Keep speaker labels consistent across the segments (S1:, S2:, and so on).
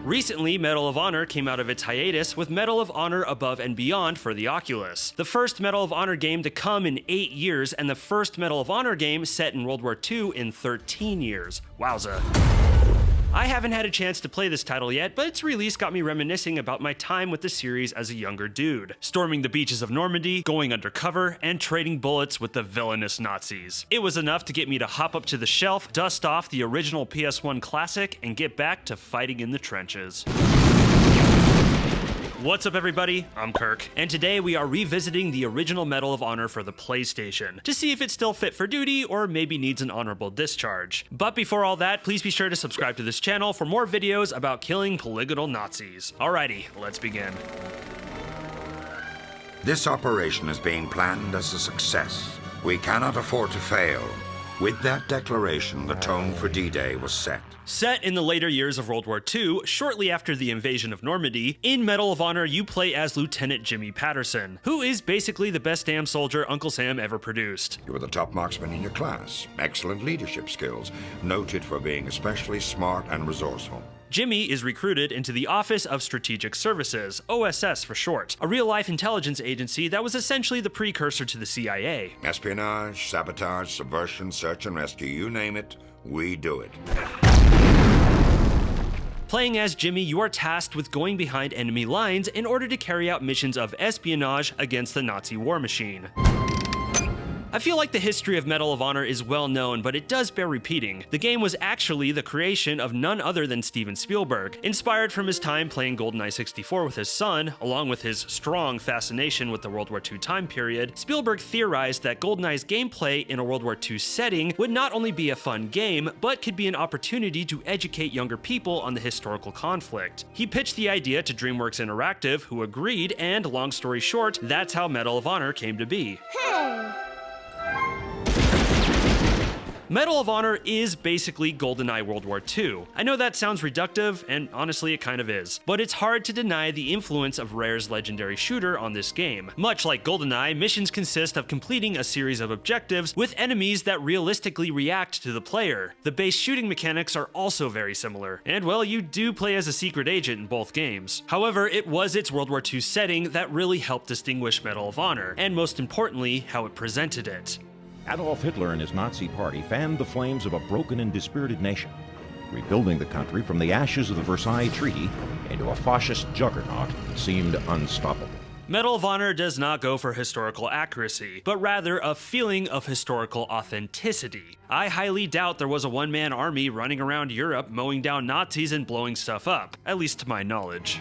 S1: Recently, Medal of Honor came out of its hiatus with Medal of Honor Above and Beyond for the Oculus. The first Medal of Honor game to come in 8 years, and the first Medal of Honor game set in World War II in 13 years. Wowza. I haven't had a chance to play this title yet, but its release got me reminiscing about my time with the series as a younger dude, storming the beaches of Normandy, going undercover, and trading bullets with the villainous Nazis. It was enough to get me to hop up to the shelf, dust off the original PS1 classic, and get back to fighting in the trenches. What's up everybody, I'm Kirk, and today we are revisiting the original Medal of Honor for the PlayStation, to see if it's still fit for duty or maybe needs an honorable discharge. But before all that, please be sure to subscribe to this channel for more videos about killing polygonal Nazis. Alrighty, let's begin.
S2: This operation is being planned as a success. We cannot afford to fail. With that declaration, the tone for D-Day was set.
S1: Set in the later years of World War II, shortly after the invasion of Normandy, in Medal of Honor you play as Lieutenant Jimmy Patterson, who is basically the best damn soldier Uncle Sam ever produced.
S2: You were the top marksman in your class, excellent leadership skills, noted for being especially smart and resourceful.
S1: Jimmy is recruited into the Office of Strategic Services, OSS for short, a real-life intelligence agency that was essentially the precursor to the CIA.
S2: Espionage, sabotage, subversion, search and rescue, you name it, we do it.
S1: Playing as Jimmy, you are tasked with going behind enemy lines in order to carry out missions of espionage against the Nazi war machine. I feel like the history of Medal of Honor is well known, but it does bear repeating. The game was actually the creation of none other than Steven Spielberg. Inspired from his time playing GoldenEye 64 with his son, along with his strong fascination with the World War II time period, Spielberg theorized that GoldenEye's gameplay in a World War II setting would not only be a fun game, but could be an opportunity to educate younger people on the historical conflict. He pitched the idea to DreamWorks Interactive, who agreed, and long story short, that's how Medal of Honor came to be. Medal of Honor is basically GoldenEye World War II. I know that sounds reductive, and honestly it kind of is, but it's hard to deny the influence of Rare's legendary shooter on this game. Much like GoldenEye, missions consist of completing a series of objectives with enemies that realistically react to the player. The base shooting mechanics are also very similar, and well, you do play as a secret agent in both games. However, it was its World War II setting that really helped distinguish Medal of Honor, and most importantly, how it presented it.
S3: Adolf Hitler and his Nazi party fanned the flames of a broken and dispirited nation, rebuilding the country from the ashes of the Versailles Treaty into a fascist juggernaut that seemed unstoppable.
S1: Medal of Honor does not go for historical accuracy, but rather a feeling of historical authenticity. I highly doubt there was a one-man army running around Europe mowing down Nazis and blowing stuff up, at least to my knowledge.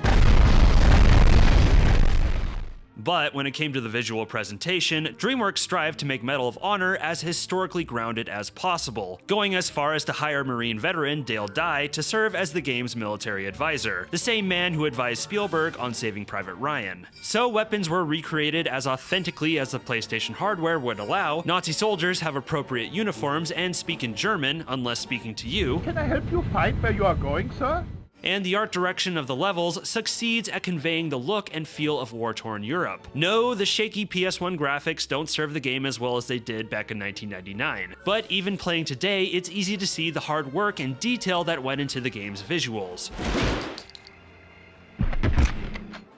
S1: But when it came to the visual presentation, DreamWorks strived to make Medal of Honor as historically grounded as possible, going as far as to hire Marine veteran Dale Dye to serve as the game's military advisor, the same man who advised Spielberg on Saving Private Ryan. So weapons were recreated as authentically as the PlayStation hardware would allow, Nazi soldiers have appropriate uniforms and speak in German, unless speaking to you.
S4: Can I help you find where you are going, sir?
S1: And the art direction of the levels succeeds at conveying the look and feel of war-torn Europe. No, the shaky PS1 graphics don't serve the game as well as they did back in 1999, but even playing today, it's easy to see the hard work and detail that went into the game's visuals.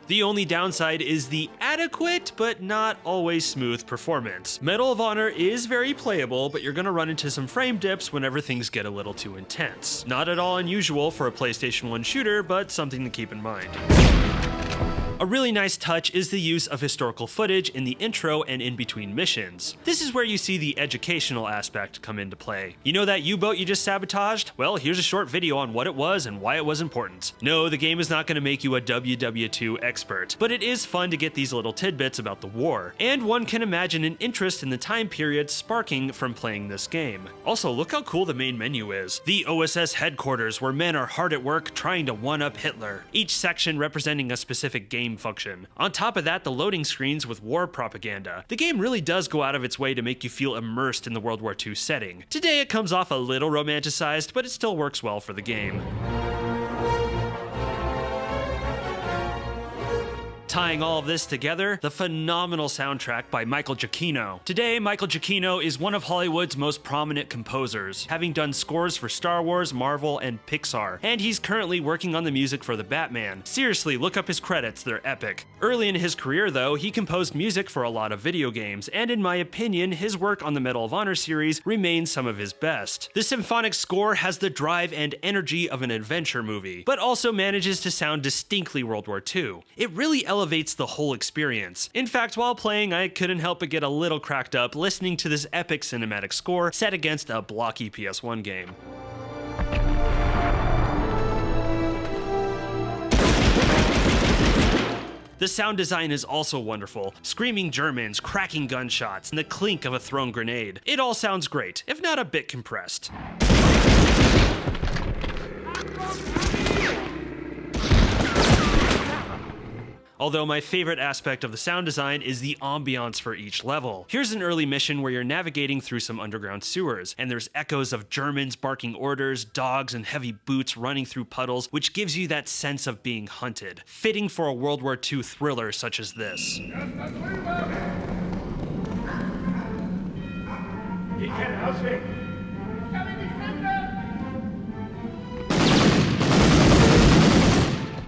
S1: The only downside is the adequate, but not always smooth performance. Medal of Honor is very playable, but you're gonna run into some frame dips whenever things get a little too intense. Not at all unusual for a PlayStation 1 shooter, but something to keep in mind. A really nice touch is the use of historical footage in the intro and in between missions. This is where you see the educational aspect come into play. You know that U-boat you just sabotaged? Well, here's a short video on what it was and why it was important. No, the game is not going to make you a WW2 expert, but it is fun to get these little tidbits about the war, and one can imagine an interest in the time period sparking from playing this game. Also, look how cool the main menu is. The OSS headquarters, where men are hard at work trying to one-up Hitler, each section representing a specific game function. On top of that, the loading screens with war propaganda. The game really does go out of its way to make you feel immersed in the World War II setting. Today it comes off a little romanticized, but it still works well for the game. Tying all of this together, the phenomenal soundtrack by Michael Giacchino. Today, Michael Giacchino is one of Hollywood's most prominent composers, having done scores for Star Wars, Marvel, and Pixar, and he's currently working on the music for The Batman. Seriously, look up his credits, they're epic. Early in his career though, he composed music for a lot of video games, and in my opinion, his work on the Medal of Honor series remains some of his best. The symphonic score has the drive and energy of an adventure movie, but also manages to sound distinctly World War II. It really elevates the whole experience. In fact, while playing, I couldn't help but get a little cracked up listening to this epic cinematic score set against a blocky PS1 game. The sound design is also wonderful. Screaming Germans, cracking gunshots, and the clink of a thrown grenade. It all sounds great, if not a bit compressed. Although my favorite aspect of the sound design is the ambiance for each level. Here's an early mission where you're navigating through some underground sewers, and there's echoes of Germans barking orders, dogs and heavy boots running through puddles, which gives you that sense of being hunted. Fitting for a World War II thriller such as this.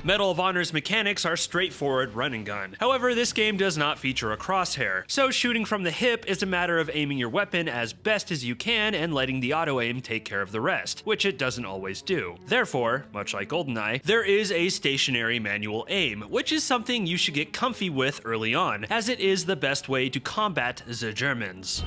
S1: Medal of Honor's mechanics are straightforward run and gun. However, this game does not feature a crosshair, so shooting from the hip is a matter of aiming your weapon as best as you can and letting the auto-aim take care of the rest, which it doesn't always do. Therefore, much like GoldenEye, there is a stationary manual aim, which is something you should get comfy with early on, as it is the best way to combat the Germans.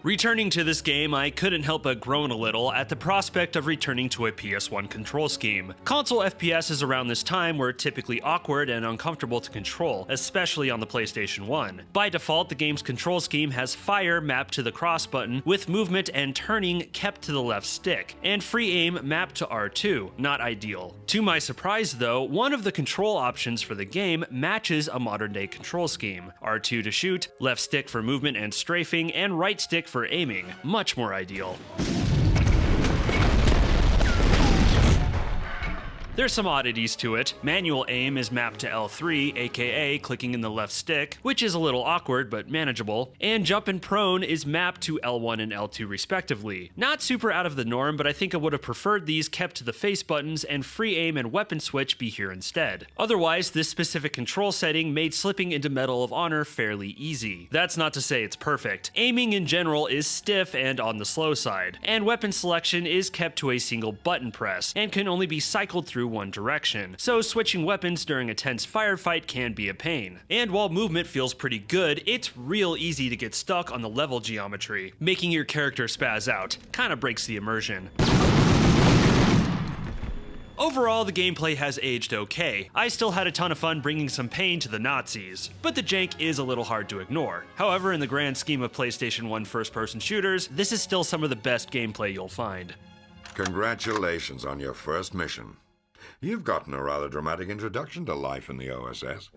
S1: Returning to this game, I couldn't help but groan a little at the prospect of returning to a PS1 control scheme. Console FPSs around this time were typically awkward and uncomfortable to control, especially on the PlayStation 1. By default, the game's control scheme has fire mapped to the cross button, with movement and turning kept to the left stick, and free aim mapped to R2, not ideal. To my surprise though, one of the control options for the game matches a modern-day control scheme. R2 to shoot, left stick for movement and strafing, and right stick for aiming, much more ideal. There's some oddities to it. Manual aim is mapped to L3, aka clicking in the left stick, which is a little awkward but manageable, and jump and prone is mapped to L1 and L2 respectively. Not super out of the norm, but I think I would have preferred these kept to the face buttons and free aim and weapon switch be here instead. Otherwise, this specific control setting made slipping into Medal of Honor fairly easy. That's not to say it's perfect. Aiming in general is stiff and on the slow side, and weapon selection is kept to a single button press, and can only be cycled through one direction, so switching weapons during a tense firefight can be a pain. And while movement feels pretty good, it's real easy to get stuck on the level geometry, making your character spaz out. Kinda breaks the immersion. Overall, the gameplay has aged okay. I still had a ton of fun bringing some pain to the Nazis, but the jank is a little hard to ignore. However, in the grand scheme of PlayStation 1 first-person shooters, this is still some of the best gameplay you'll find.
S2: Congratulations on your first mission. You've gotten a rather dramatic introduction to life in the OSS.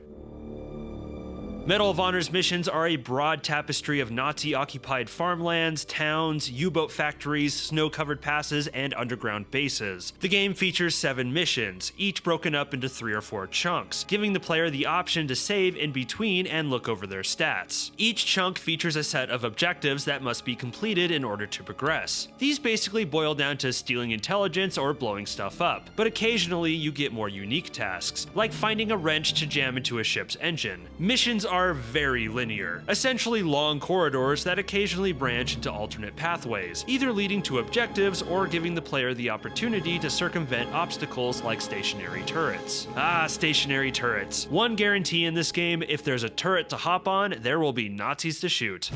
S1: Medal of Honor's missions are a broad tapestry of Nazi-occupied farmlands, towns, U-boat factories, snow-covered passes, and underground bases. The game features 7 missions, each broken up into 3 or 4 chunks, giving the player the option to save in between and look over their stats. Each chunk features a set of objectives that must be completed in order to progress. These basically boil down to stealing intelligence or blowing stuff up, but occasionally you get more unique tasks, like finding a wrench to jam into a ship's engine. Missions are very linear, essentially long corridors that occasionally branch into alternate pathways, either leading to objectives or giving the player the opportunity to circumvent obstacles like stationary turrets. Ah, stationary turrets. One guarantee in this game, if there's a turret to hop on, there will be Nazis to shoot.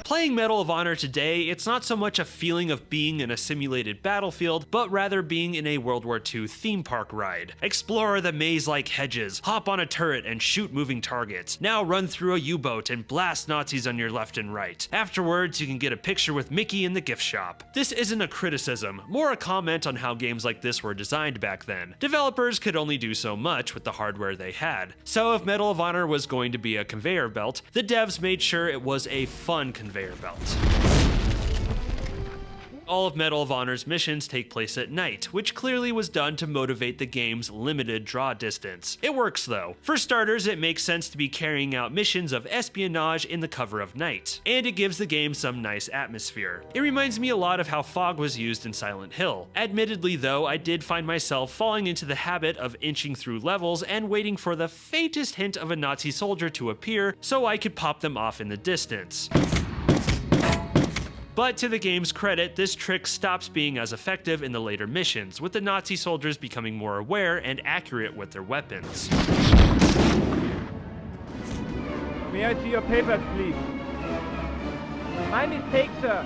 S1: Playing Medal of Honor today, it's not so much a feeling of being in a simulated battlefield, but rather being in a World War II theme park ride. Explore the maze-like hedges, hop on a turret and shoot moving targets. Now run through a U-boat and blast Nazis on your left and right. Afterwards, you can get a picture with Mickey in the gift shop. This isn't a criticism, more a comment on how games like this were designed back then. Developers could only do so much with the hardware they had. So if Medal of Honor was going to be a conveyor belt, the devs made sure it was a fun conveyor belt. All of Medal of Honor's missions take place at night, which clearly was done to motivate the game's limited draw distance. It works though. For starters, it makes sense to be carrying out missions of espionage in the cover of night, and it gives the game some nice atmosphere. It reminds me a lot of how fog was used in Silent Hill. Admittedly though, I did find myself falling into the habit of inching through levels and waiting for the faintest hint of a Nazi soldier to appear so I could pop them off in the distance. But to the game's credit, this trick stops being as effective in the later missions, with the Nazi soldiers becoming more aware and accurate with their weapons.
S5: May I see your papers, please? My mistake, sir.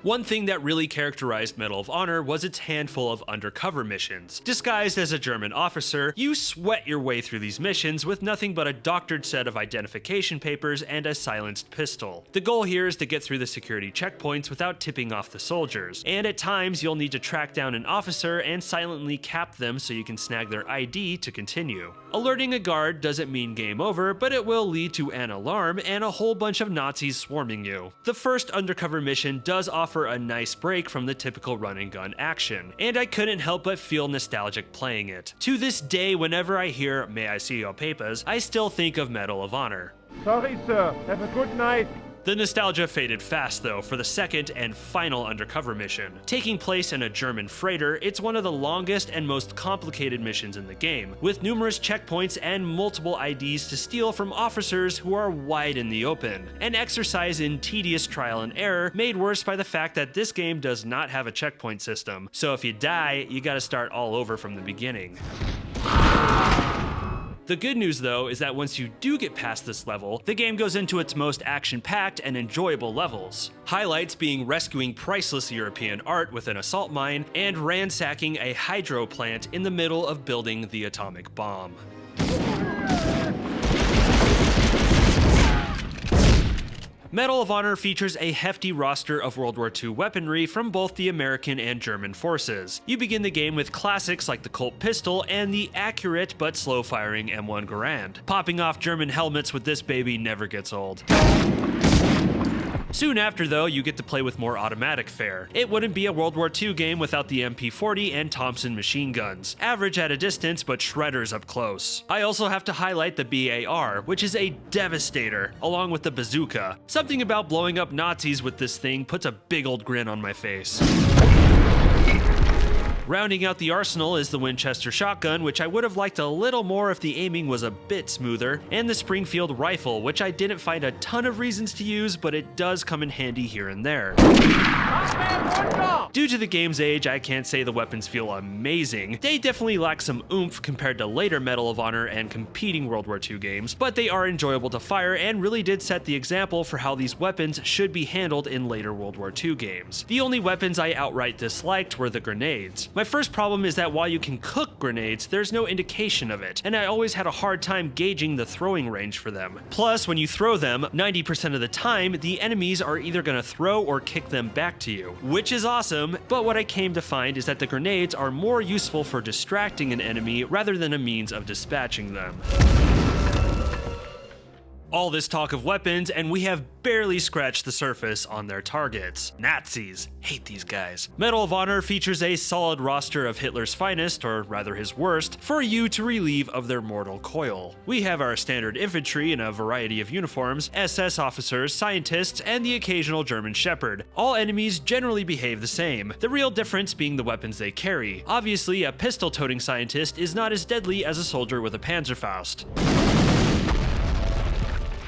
S1: One thing that really characterized Medal of Honor was its handful of undercover missions. Disguised as a German officer, you sweat your way through these missions with nothing but a doctored set of identification papers and a silenced pistol. The goal here is to get through the security checkpoints without tipping off the soldiers, and at times you'll need to track down an officer and silently cap them so you can snag their ID to continue. Alerting a guard doesn't mean game over, but it will lead to an alarm and a whole bunch of Nazis swarming you. The first undercover mission does offer a nice break from the typical run and gun action, and I couldn't help but feel nostalgic playing it. To this day, whenever I hear "May I see your papers," I still think of Medal of Honor.
S5: Sorry, sir. Have a good night.
S1: The nostalgia faded fast though for the second and final undercover mission. Taking place in a German freighter, it's one of the longest and most complicated missions in the game, with numerous checkpoints and multiple IDs to steal from officers who are wide in the open. An exercise in tedious trial and error, made worse by the fact that this game does not have a checkpoint system, so if you die, you gotta start all over from the beginning. The good news though is that once you do get past this level, the game goes into its most action-packed and enjoyable levels. Highlights being rescuing priceless European art with an assault mine and ransacking a hydro plant in the middle of building the atomic bomb. Medal of Honor features a hefty roster of World War II weaponry from both the American and German forces. You begin the game with classics like the Colt pistol and the accurate but slow-firing M1 Garand. Popping off German helmets with this baby never gets old. Soon after though, you get to play with more automatic fare. It wouldn't be a World War II game without the MP40 and Thompson machine guns. Average at a distance, but shredders up close. I also have to highlight the BAR, which is a devastator, along with the bazooka. Something about blowing up Nazis with this thing puts a big old grin on my face. Rounding out the arsenal is the Winchester shotgun, which I would have liked a little more if the aiming was a bit smoother, and the Springfield rifle, which I didn't find a ton of reasons to use, but it does come in handy here and there. Due to the game's age, I can't say the weapons feel amazing. They definitely lack some oomph compared to later Medal of Honor and competing World War II games, but they are enjoyable to fire and really did set the example for how these weapons should be handled in later World War II games. The only weapons I outright disliked were the grenades. My first problem is that while you can cook grenades, there's no indication of it, and I always had a hard time gauging the throwing range for them. Plus, when you throw them, 90% of the time, the enemies are either gonna throw or kick them back to you, which is awesome, but what I came to find is that the grenades are more useful for distracting an enemy rather than a means of dispatching them. All this talk of weapons, and we have barely scratched the surface on their targets. Nazis. Hate these guys. Medal of Honor features a solid roster of Hitler's finest, or rather his worst, for you to relieve of their mortal coil. We have our standard infantry in a variety of uniforms, SS officers, scientists, and the occasional German Shepherd. All enemies generally behave the same, the real difference being the weapons they carry. Obviously, a pistol-toting scientist is not as deadly as a soldier with a Panzerfaust,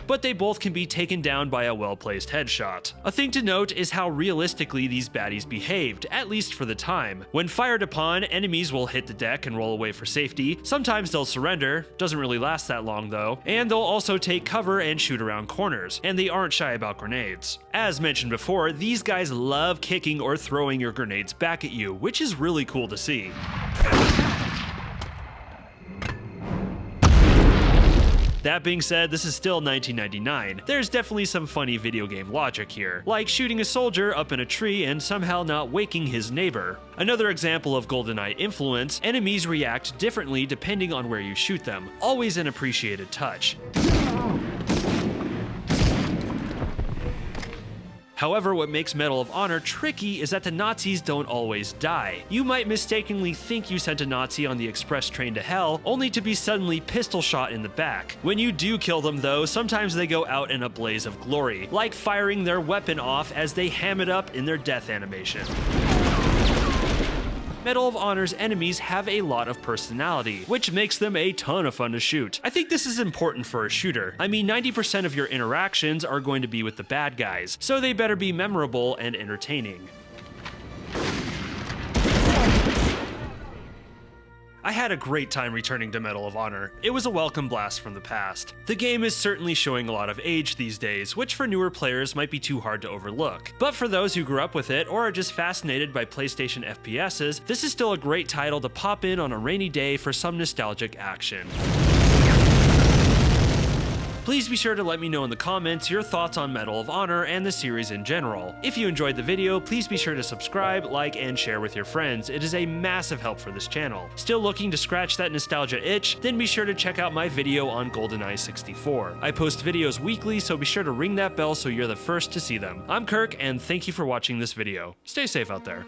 S1: but they both can be taken down by a well-placed headshot. A thing to note is how realistically these baddies behaved, at least for the time. When fired upon, enemies will hit the deck and roll away for safety. Sometimes they'll surrender, doesn't really last that long though, and they'll also take cover and shoot around corners, and they aren't shy about grenades. As mentioned before, these guys love kicking or throwing your grenades back at you, which is really cool to see. That being said, this is still 1999. There's definitely some funny video game logic here, like shooting a soldier up in a tree and somehow not waking his neighbor. Another example of GoldenEye influence, enemies react differently depending on where you shoot them, always an appreciated touch. However, what makes Medal of Honor tricky is that the Nazis don't always die. You might mistakenly think you sent a Nazi on the express train to hell, only to be suddenly pistol shot in the back. When you do kill them though, sometimes they go out in a blaze of glory, like firing their weapon off as they ham it up in their death animation. Medal of Honor's enemies have a lot of personality, which makes them a ton of fun to shoot. I think this is important for a shooter. I mean, 90% of your interactions are going to be with the bad guys, so they better be memorable and entertaining. I had a great time returning to Medal of Honor. It was a welcome blast from the past. The game is certainly showing a lot of age these days, which for newer players might be too hard to overlook. But for those who grew up with it or are just fascinated by PlayStation FPSs, this is still a great title to pop in on a rainy day for some nostalgic action. Please be sure to let me know in the comments your thoughts on Medal of Honor and the series in general. If you enjoyed the video, please be sure to subscribe, like, and share with your friends. It is a massive help for this channel. Still looking to scratch that nostalgia itch? Then be sure to check out my video on GoldenEye 64. I post videos weekly, so be sure to ring that bell so you're the first to see them. I'm Kirk, and thank you for watching this video. Stay safe out there.